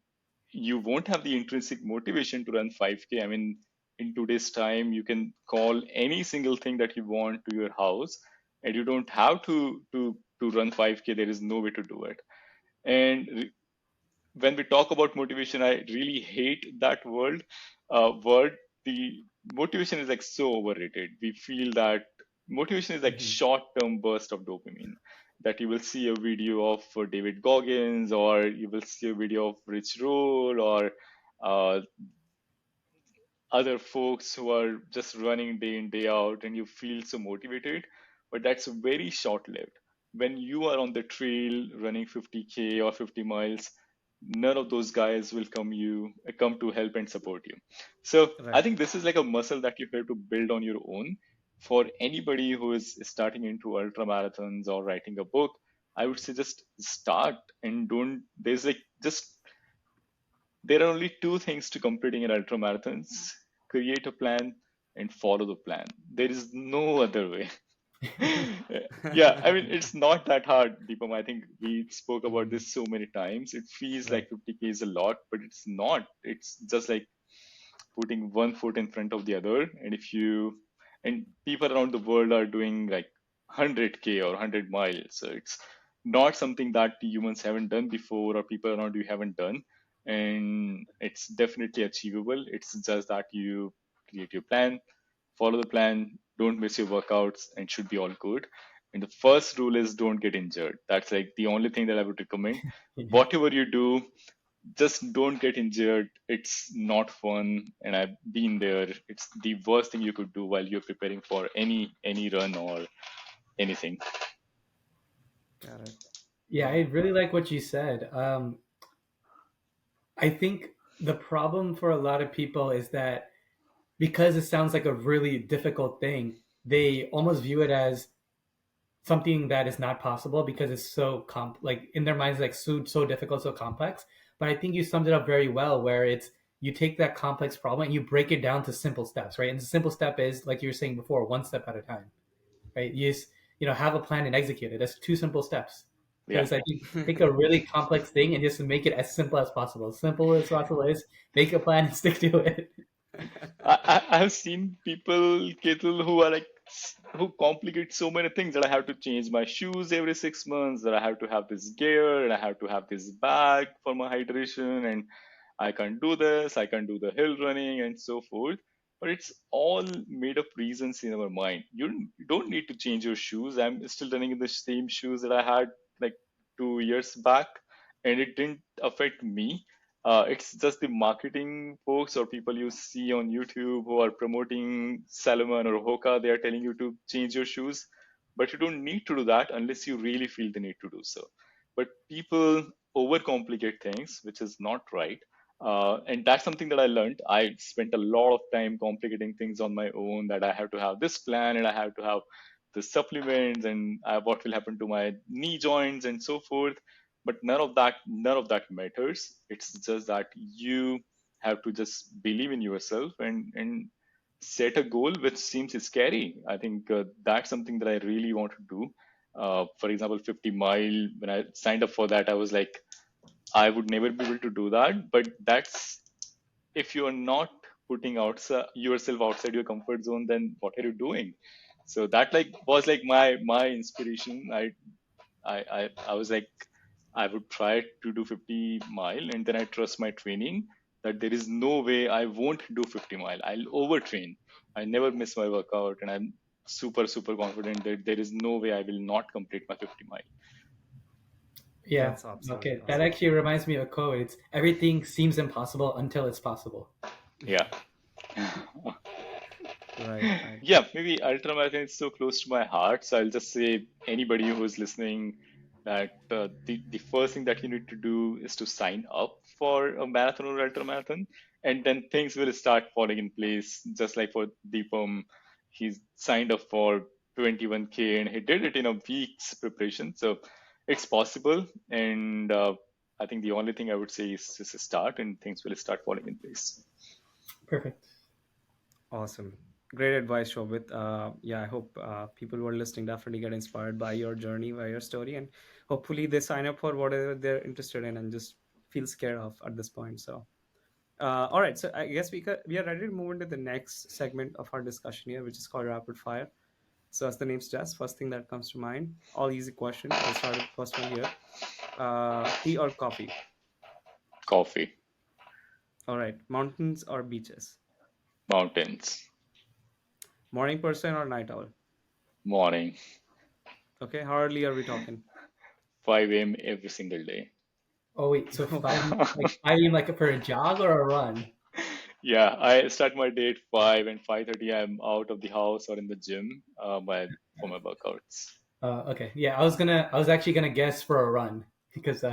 you won't have the intrinsic motivation to run 5K. I mean, in today's time, you can call any single thing that you want to your house, and you don't have to run 5K. There is no way to do it. And when we talk about motivation, I really hate that word. The motivation is like so overrated. We feel that motivation is like Hmm. short-term burst of dopamine. That you will see a video of David Goggins, or you will see a video of Rich Roll, or uh, other folks who are just running day in day out, and you feel so motivated, but that's very short lived. When you are on the trail running 50K or 50 miles, none of those guys will come to help and support you. So I Right. think this is like a muscle that you have to build on your own. For anybody who is starting into ultra marathons or writing a book, I would say just start, and don't there's like just there are only two things to completing an ultramarathons: create a plan and follow the plan. There is no other way. Yeah, I mean, it's not that hard, Deepam. I think we spoke about Mhm. this so many times. It feels Right. like 50K is a lot, but it's not. It's just like putting one foot in front of the other. And people around the world are doing like 100K or 100 miles. So it's not something that humans haven't done before, or people around you haven't done. And it's definitely achievable. It's just that you create your plan, follow the plan, don't miss your workouts, and should be all good. And the first rule is don't get injured. That's like the only thing that I would recommend. Yeah. Whatever you do, just don't get injured. It's not fun, and I've been there. It's the worst thing you could do while you're preparing for any run or anything. Got it. Yeah, I really like what you said. I think the problem for a lot of people is that because it sounds like a really difficult thing, they almost view it as something that is not possible because it's so like in their minds like so difficult, so complex. But I think you summed it up very well, where it's you take that complex problem and you break it down to simple steps, right? And the simple step is, like you were saying before, one step at a time, right? You just have a plan and execute it. That's two simple steps. Yeah. Because I think take a really complex thing and just make it as simple as possible. Simple as possible is make a plan and stick to it. I've seen people, Ketul, who are like who complicate so many things that I have to change my shoes every 6 months, that I have to have this gear, and I have to have this bag for my hydration, and I can't do this, I can't do the hill running, and so forth. But it's all made up reasons in our mind. You don't need to change your shoes. I'm still running in the same shoes that I had like 2 years back, and it didn't affect me. It's just the marketing folks or people you see on YouTube who are promoting Salomon or Hoka. They are telling you to change your shoes, but you don't need to do that unless you really feel the need to do so. But people overcomplicate things, which is not right. And that's something that I learned. I spent a lot of time complicating things on my own, that I have to have this plan and I have to have the supplements and what will happen to my knee joints and so forth. But none of that matters. It's just that you have to just believe in yourself and set a goal which seems scary. I think that's something that I really want to do. For example, 50 mile, when I signed up for that, I was like, I would never be able to do that. But that's, if you're not putting outside yourself outside your comfort zone, then what are you doing? So that like was like my inspiration. I was like, I would try to do 50 mile, and then I trust my training that there is no way I won't do 50 mile. I'll overtrain. I never miss my workout, and I'm super confident that there is no way I will not complete my 50 mile. Yeah. That's absolutely Okay. That awesome. actually reminds me of a quote. It's everything seems impossible until it's possible. Yeah. Right, right. Yeah, maybe ultramarathon is so close to my heart. So I'll just say anybody who's listening that the first thing that you need to do is to sign up for a marathon or ultramarathon, and then things will start falling in place. Just like for Deepam, he's signed up for 21K and he did it in a week's preparation. So it's possible, and I think the only thing I would say is just start, and things will start falling in place. Perfect. Awesome. Great advice, Shobhit. Yeah, I hope people who are listening definitely get inspired by your journey, by your story, and hopefully they sign up for whatever they're interested in and just feel scared of at this point. So, all right. So I guess we are ready to move into the next segment of our discussion here, which is called rapid fire. So as the name suggests, first thing that comes to mind, all easy questions. I'll start with the first one here. Tea or coffee? Coffee, All right. Mountains or beaches? mountains, Morning person or night owl? morning. Okay. How early are we talking? 5 a.m. every single day. Oh wait, so 5 a.m. like for a jog or a run? Yeah, I start my day at 5 and 5:30. I'm out of the house or in the gym for my workouts. Okay, yeah, I was actually gonna guess for a run because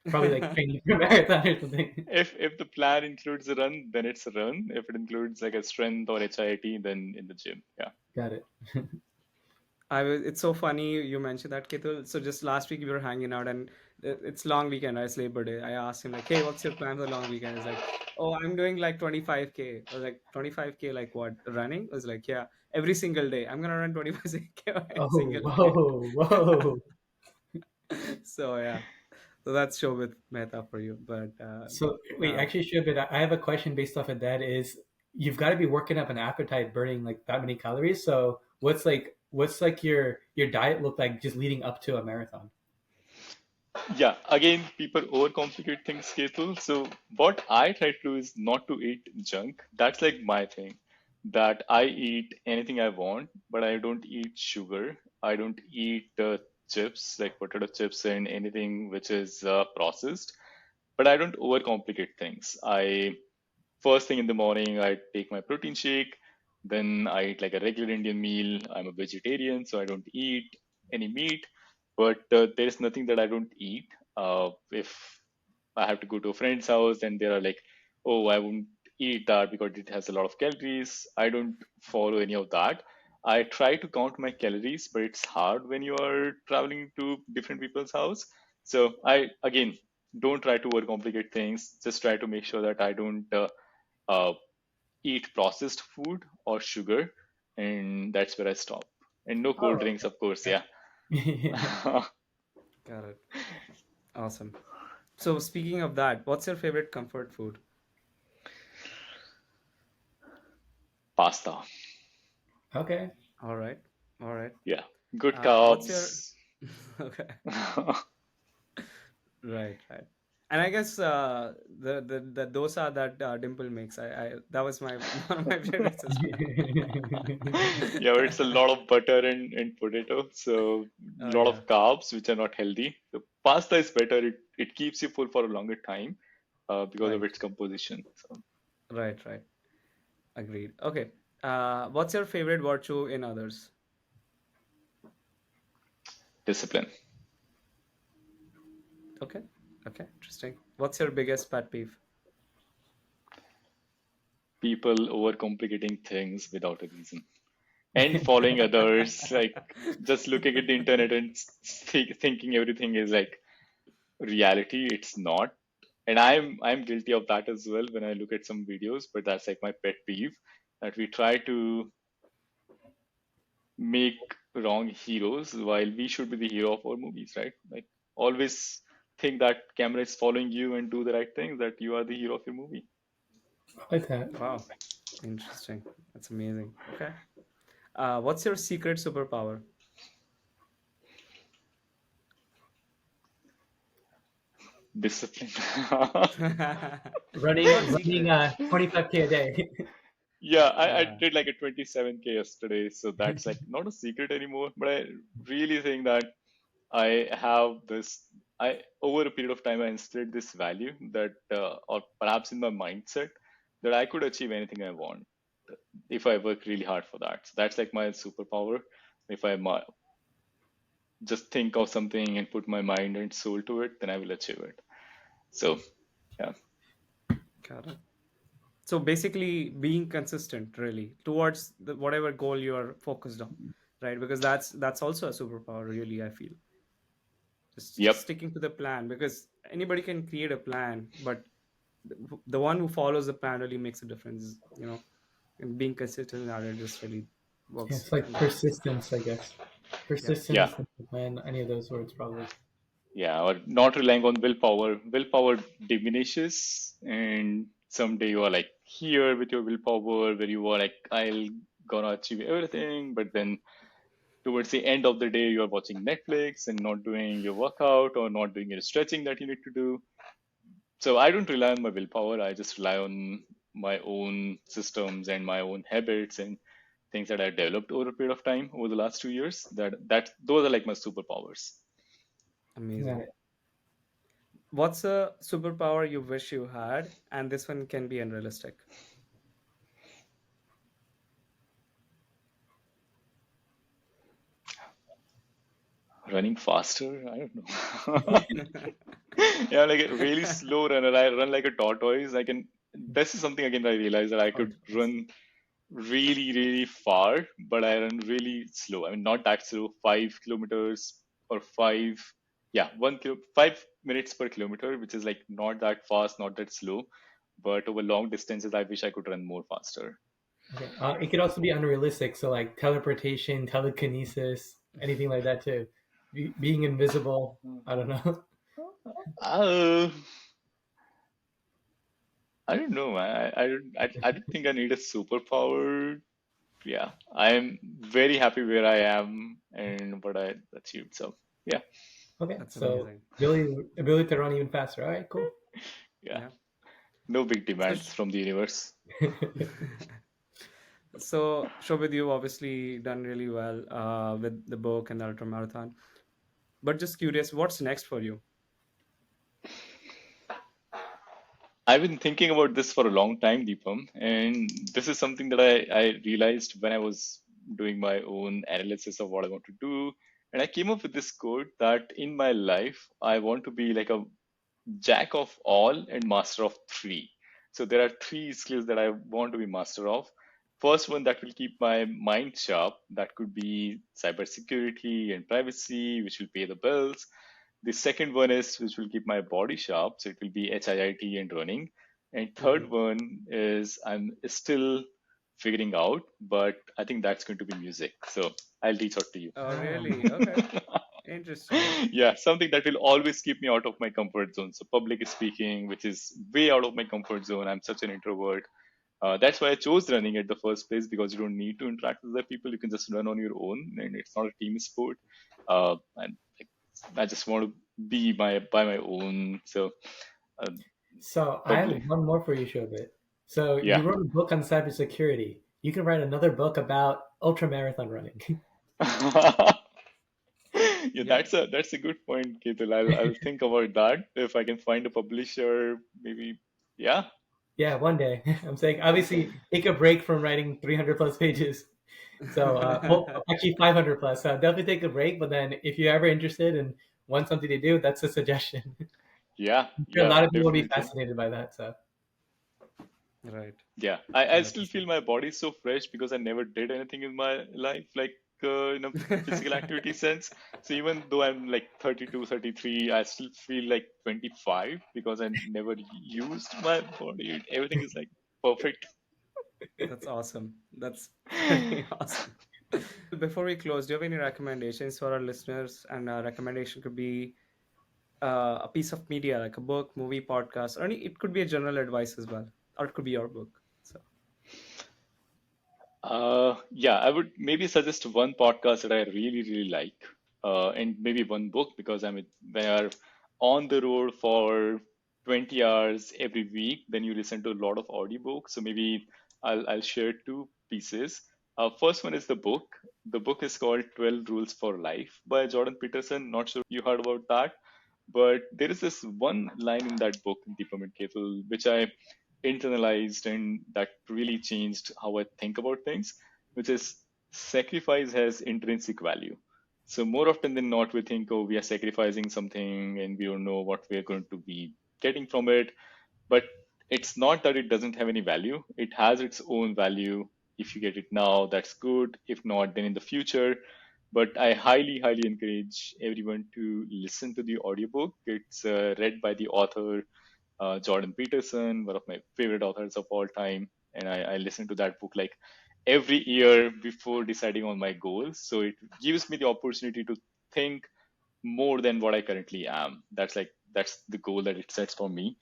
probably like training for a marathon or something. If the plan includes a run, then it's a run. If it includes like a strength or HIIT, then in the gym. Yeah. Got it. It's so funny you mentioned that, Ketul. So just last week we were hanging out, and it's long weekend, right? It's Labor Day. I asked him like, "Hey, what's your plan for the long weekend?" He's like, "Oh, I'm doing like 25K." I was like, "25K, like what? Running?" I was like, "Yeah, every single day. I'm gonna run 25K every Oh, single day." whoa, whoa. So yeah, so that's Shobhit Mehta for you. But So wait, uh, actually, sure, but I have a question based off of that. Is you've got to be working up an appetite, burning like that many calories. So what's like your diet look like just leading up to a marathon? Yeah, again, people overcomplicate things, Ketul. So what I try to do is not to eat junk. That's like my thing. That I eat anything I want, but I don't eat sugar. I don't eat chips like potato chips and anything which is processed. but I don't overcomplicate things. I First thing in the morning, I take my protein shake. Then I eat like a regular Indian meal. I'm a vegetarian, so I don't eat any meat. But there is nothing that I don't eat. If I have to go to a friend's house and they are like, oh, I won't eat that because it has a lot of calories. I don't follow any of that. I try to count my calories, but it's hard when you are traveling to different people's house. So I, again, don't try to overcomplicate things. Just try to make sure that I don't uh, eat processed food or sugar, and that's where I stop. And no cold Oh, drinks, of course. Yeah. okay. Got it. Awesome. So speaking of that, what's your favorite comfort food? Pasta. Okay. All right. All right. Yeah. Good What's your carbs. okay? Right, right. And I guess the dosa that Dimple makes, I that was my one of my favorites as well. Yeah, but it's a lot of butter and potato, so Oh a lot yeah, of carbs which are not healthy. So pasta is better. It keeps you full for a longer time because of right, its composition. So right, right. Agreed. Okay. What's your favorite virtue in others? discipline. Okay. Okay. Interesting. What's your biggest pet peeve? People overcomplicating things without a reason and following others, like just looking at the internet and thinking everything is like reality. It's not. And I'm guilty of that as well when I look at some videos, but that's like my pet peeve, that we try to make wrong heroes while we should be the hero of our movies, right? Like always think that camera is following you and do the right things, that you are the hero of your movie. I like that. Wow. Interesting. That's amazing. Okay. What's your secret superpower? Discipline. Not Running secret. 25K a day. Yeah, I Yeah. did like a 27K yesterday, so that's like not a secret anymore. But I really think that I have this. I over a period of time I instilled this value that, or perhaps in my mindset, that I could achieve anything I want if I work really hard for that. So that's like my superpower. If I just think of something and put my mind and soul to it, then I will achieve it. So yeah, Got it. So basically, being consistent really towards whatever goal you are focused on, right? Because that's also a superpower, really. I feel just yep, sticking to the plan, because anybody can create a plan, but the one who follows the plan really makes a difference. And being consistent at it just really Yeah, works it's like fantastic. persistence, I guess. Yeah. yeah. Persistence, discipline, any of those words, probably. Yeah, or not relying on willpower. Willpower diminishes, and someday you are like here with your willpower, where you are like, I'll gonna achieve everything, but then towards the end of the day, you are watching Netflix and not doing your workout or not doing your stretching that you need to do. So I don't rely on my willpower. I just rely on my own systems and my own habits and things that I've developed over a period of time over the last 2 years. That those are like my superpowers. Amazing. Yeah. What's a superpower you wish you had, and this one can be unrealistic? Running faster? I don't know. Yeah, like a really slow runner. I run like a tortoise. I can. This is something again I realized that I could Tortoise. run really, really far, but I run really slow. I mean, not that slow. 5 kilometers or five, yeah, 5 minutes per kilometer, which is like not that fast, not that slow. But over long distances, I wish I could run more faster. Okay. It could also be unrealistic, so like teleportation, telekinesis, anything like that too. Being invisible. I don't know. Uh, I don't know, man. I don't think I need a superpower. Yeah, I am very happy where I am and what I achieved. So yeah, Okay, That's so amazing. ability to run even faster. All right, cool. yeah, Yeah. no big So, demands from the universe. so Shobhit, you've obviously done really well with the book and the ultra marathon. But just curious, what's next for you? I've been thinking about this for a long time, Deepam, and this is something that I realized when I was doing my own analysis of what I want to do. And I came up with this quote that in my life, I want to be like a jack of all and master of three. So there are three skills that I want to be master of. First one that will keep my mind sharp. That could be cybersecurity and privacy, which will pay the bills. The second one is which will keep my body sharp. So it will be HIIT and running. And third Hmm. one is I'm still figuring out, but I think that's going to be music. So I'll reach out to you. Oh, Oh, really? Okay. Interesting. Yeah, something that will always keep me out of my comfort zone. So public speaking, which is way out of my comfort zone. I'm such an introvert. That's why I chose running at the first place because you don't need to interact with other people. You can just run on your own, and it's not a team sport. And I just want to be my by my own. So uh, so I have public, one more for you, Shobit. So yeah. you wrote a book on cybersecurity. You can write another book about ultramarathon running. Yeah, Yeah. that's a good point, Ketul. I'll think about that if I can find a publisher. Maybe, yeah. Yeah, one day. I'm saying obviously take a break from writing 300 plus pages. So, well, actually 500 plus. So definitely take a break. But then if you're ever interested and want something to do, that's a suggestion. Yeah, I'm sure a yeah, lot of people will be definitely. fascinated by that. So, Right. Yeah, I still feel 100%. my body so fresh because I never did anything in my life like in a physical activity sense. So even though I'm like 32, 33, I still feel like 25 because I never used my body. Everything is like perfect. That's awesome. That's pretty awesome. Before we close, do you have any recommendations for our listeners? And a recommendation could be a piece of media, like a book, movie, podcast, or any, it could be a general advice as well, or it could be your book. So, Yeah, I would maybe suggest one podcast that I really, really like, and maybe one book because when you're on the road for 20 hours every week, then you listen to a lot of audiobooks. So maybe I'll share two pieces. First one is the book. The book is called 12 Rules for Life by Jordan Peterson. Not sure you heard about that, but there is this one line in that book, Deepam and Ketul, which I internalized and that really changed how I think about things, which is sacrifice has intrinsic value. So more often than not, we think, oh, we are sacrificing something and we don't know what we're going to be getting from it. But it's not that it doesn't have any value. It has its own value. If you get it now, that's good. If not, then in the future. But I highly, highly encourage everyone to listen to the audiobook. It's read by the author Jordan Peterson, one of my favorite authors of all time. And I listen to that book like every year before deciding on my goals. So it gives me the opportunity to think more than what I currently am. That's the goal that it sets for me.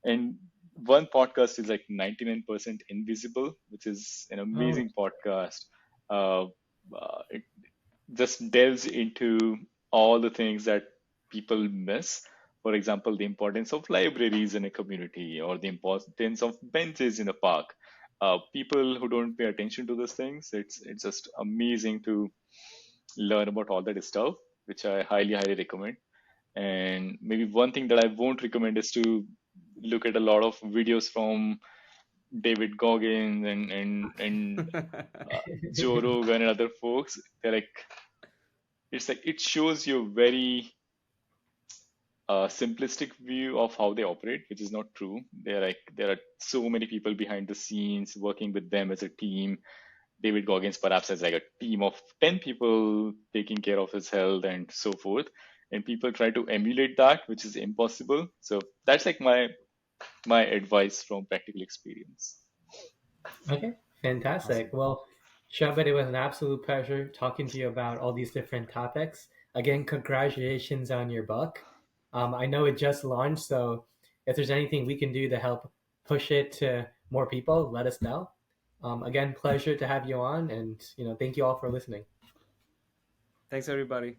And one podcast is like 99% Invisible, which is an oh, amazing podcast. Uh, it just delves into all the things that people miss. For example, the importance of libraries in a community or the importance of benches in a park. People who don't pay attention to those things, it's just amazing to learn about all that stuff, which I highly, highly recommend. And maybe one thing that I won't recommend is to look at a lot of videos from David Goggins and Joe Rogan and other folks. It's like it shows you a very simplistic view of how they operate, which is not true. There are so many people behind the scenes working with them as a team. David Goggins perhaps has like a team of 10 people taking care of his health and so forth. And people try to emulate that, which is impossible. So that's like my advice from practical experience. okay, fantastic. Awesome. Well, Shabbat, it was an absolute pleasure talking to you about all these different topics. Again, congratulations on your book. I know it just launched, so if there's anything we can do to help push it to more people, let us know. Again, pleasure to have you on, and thank you all for listening. Thanks, everybody.